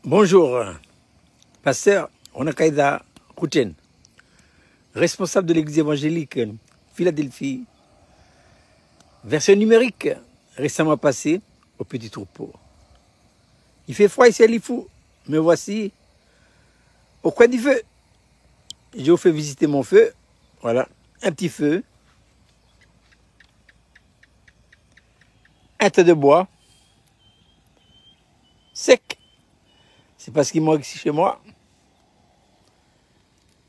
Bonjour, pasteur Onakaïda Kouten, responsable de l'église évangélique Philadelphie, version numérique récemment passée au petit troupeau. Il fait froid ici à Lifou, me voici au coin du feu. Je vous fais visiter mon feu, voilà, un petit feu, un tas de bois, sec. C'est parce qu'il manque ici chez moi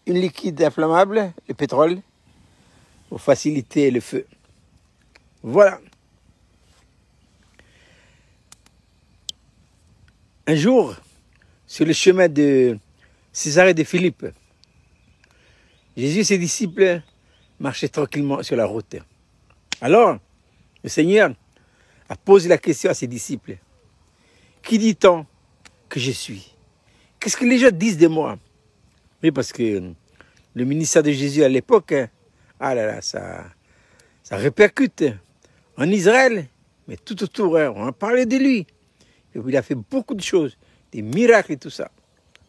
une liquide inflammable, le pétrole, pour faciliter le feu. Voilà. Un jour, sur le chemin de Césarée de Philippe, Jésus et ses disciples marchaient tranquillement sur la route. Alors, le Seigneur a posé la question à ses disciples. Qui dit-on que je suis? Qu'est-ce que les gens disent de moi? Oui, parce que le ministère de Jésus à l'époque, ah là là, ça répercute en Israël, mais tout autour, on a parlé de lui. Et il a fait beaucoup de choses, des miracles et tout ça.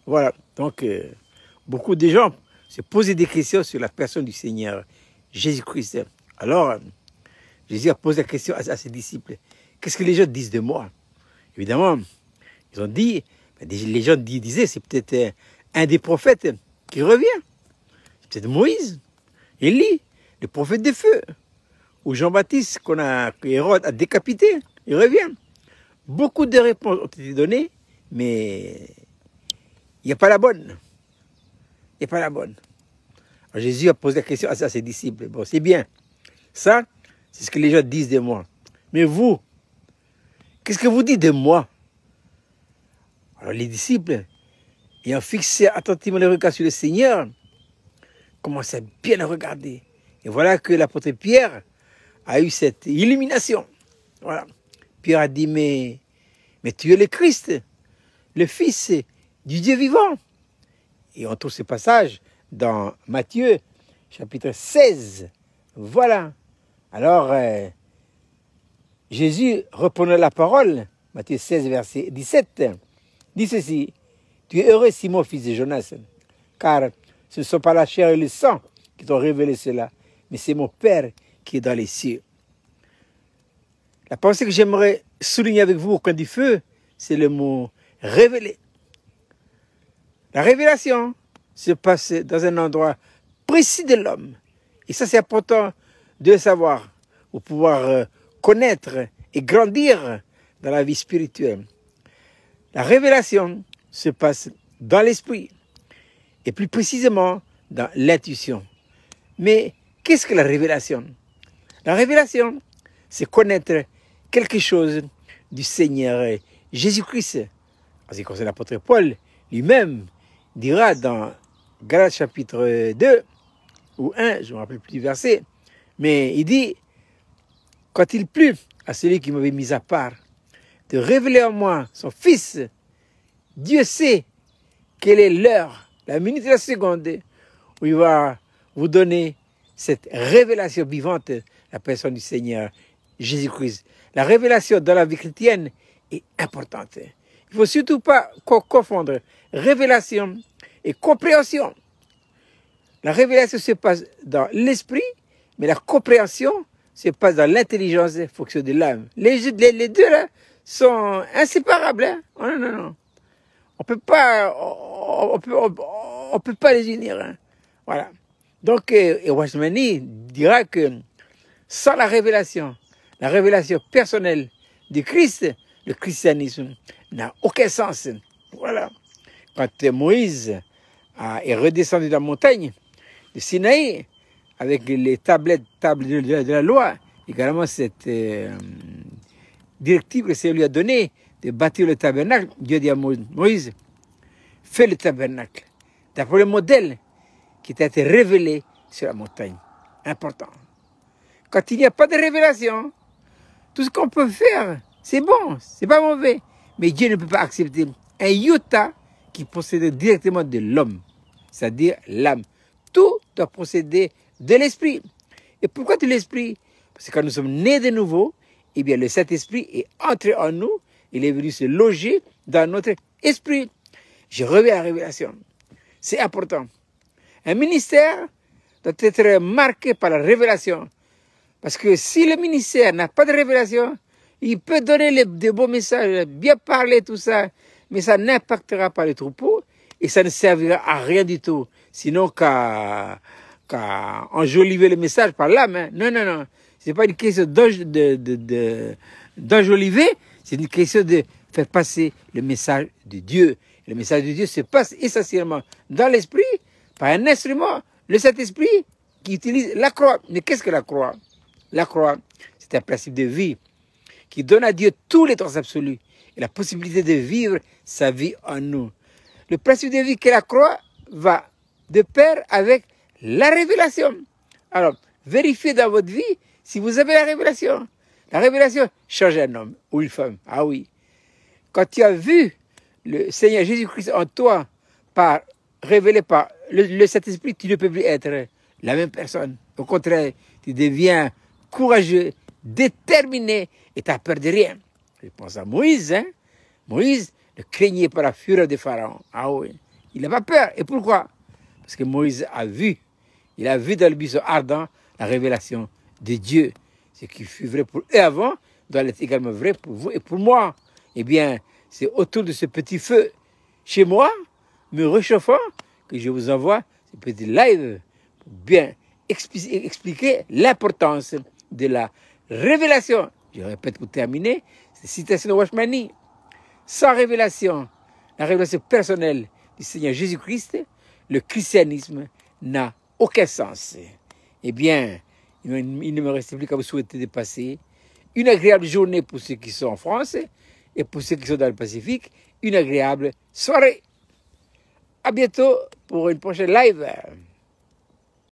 Voilà, donc beaucoup de gens se posaient des questions sur la personne du Seigneur Jésus-Christ. Alors, Jésus a posé la question à ses disciples. Qu'est-ce que les gens disent de moi? Évidemment, ils ont dit, les gens disaient, c'est peut-être un des prophètes qui revient. C'est peut-être Moïse, Élie, le prophète des feux, ou Jean-Baptiste que Hérode a décapité, il revient. Beaucoup de réponses ont été données, mais il n'y a pas la bonne. Il n'y a pas la bonne. Alors Jésus a posé la question à ses disciples. Bon, c'est bien. Ça, c'est ce que les gens disent de moi. Mais vous, qu'est-ce que vous dites de moi? Alors les disciples, ayant fixé attentivement le regard sur le Seigneur, commencent à bien le regarder. Et voilà que l'apôtre Pierre a eu cette illumination. Voilà. Pierre a dit, mais tu es le Christ, le Fils du Dieu vivant. Et on trouve ce passage dans Matthieu, chapitre 16. Voilà. Alors, Jésus, reprenant la parole, Matthieu 16, verset 17, dit ceci, « Tu es heureux, Simon, fils de Jonas, car ce ne sont pas la chair et le sang qui t'ont révélé cela, mais c'est mon Père qui est dans les cieux. » La pensée que j'aimerais souligner avec vous au coin du feu, c'est le mot « révéler ». La révélation se passe dans un endroit précis de l'homme. Et ça, c'est important de le savoir pour pouvoir connaître et grandir dans la vie spirituelle. La révélation se passe dans l'esprit et plus précisément dans l'intuition. Mais qu'est-ce que la révélation? La révélation, c'est connaître quelque chose du Seigneur Jésus-Christ. En ce qui concerne l'apôtre Paul, lui-même dira dans Galates chapitre 2 ou 1, je ne me rappelle plus du verset, mais il dit, quand il plut à celui qui m'avait mis à part, de révéler en moi son Fils, Dieu sait quelle est l'heure, la minute et la seconde où il va vous donner cette révélation vivante, la personne du Seigneur Jésus-Christ. La révélation dans la vie chrétienne est importante. Il ne faut surtout pas confondre révélation et compréhension. La révélation se passe dans l'esprit, mais la compréhension se passe dans l'intelligence en fonction de l'âme. Les deux là sont inséparables. Hein? Oh, non, non, non. On peut pas les unir. Hein? Voilà. Donc, Washmani dira que sans la révélation personnelle de Christ, le christianisme n'a aucun sens. Voilà. Quand Moïse est redescendu de la montagne de Sinaï, avec les tables de la loi, également cette directive que le Seigneur lui a donnée de bâtir le tabernacle, Dieu dit à Moïse, fais le tabernacle, d'après le modèle qui t'a été révélé sur la montagne. Important. Quand il n'y a pas de révélation, tout ce qu'on peut faire, c'est bon, c'est pas mauvais. Mais Dieu ne peut pas accepter un iota qui procède directement de l'homme, c'est-à-dire l'âme. Tout doit procéder de l'esprit. Et pourquoi de l'esprit? Parce que quand nous sommes nés de nouveau, eh bien le Saint-Esprit est entré en nous, il est venu se loger dans notre esprit, je reviens à la révélation. C'est important. Un ministère doit être marqué par la révélation. Parce que si le ministère n'a pas de révélation, il peut donner des beaux messages, bien parler, tout ça, mais ça n'impactera pas les troupeaux et ça ne servira à rien du tout. Sinon qu'à enjoliver le message par l'âme. Hein. Non, non, non. C'est pas une question d'enjoliver, c'est une question de faire passer le message de Dieu. Et le message de Dieu se passe essentiellement dans l'esprit, par un instrument, le Saint-Esprit, qui utilise la croix. Mais qu'est-ce que la croix? La croix, c'est un principe de vie qui donne à Dieu tous les temps absolus et la possibilité de vivre sa vie en nous. Le principe de vie qu'est la croix va de pair avec la révélation. Alors, vérifiez dans votre vie si vous avez la révélation. La révélation change un homme ou une femme. Ah oui. Quand tu as vu le Seigneur Jésus-Christ en toi, révélé par le Saint-Esprit, tu ne peux plus être la même personne. Au contraire, tu deviens courageux, déterminé et tu n'as peur de rien. Je pense à Moïse. Hein? Moïse ne craignait pas la fureur de Pharaon. Ah oui. Il n'a pas peur. Et pourquoi? Parce que Moïse a vu. Il a vu dans le buisson ardent la révélation de Dieu. Ce qui fut vrai pour eux avant doit être également vrai pour vous et pour moi. Eh bien, c'est autour de ce petit feu chez moi, me réchauffant, que je vous envoie ce petit live pour bien expliquer l'importance de la révélation. Je répète pour terminer, c'est citation de Watchmani. Sans révélation, la révélation personnelle du Seigneur Jésus-Christ, le christianisme n'a aucun sens. Eh bien, il ne me reste plus qu'à vous souhaiter de passer une agréable journée pour ceux qui sont en France et pour ceux qui sont dans le Pacifique, une agréable soirée. À bientôt pour une prochaine live.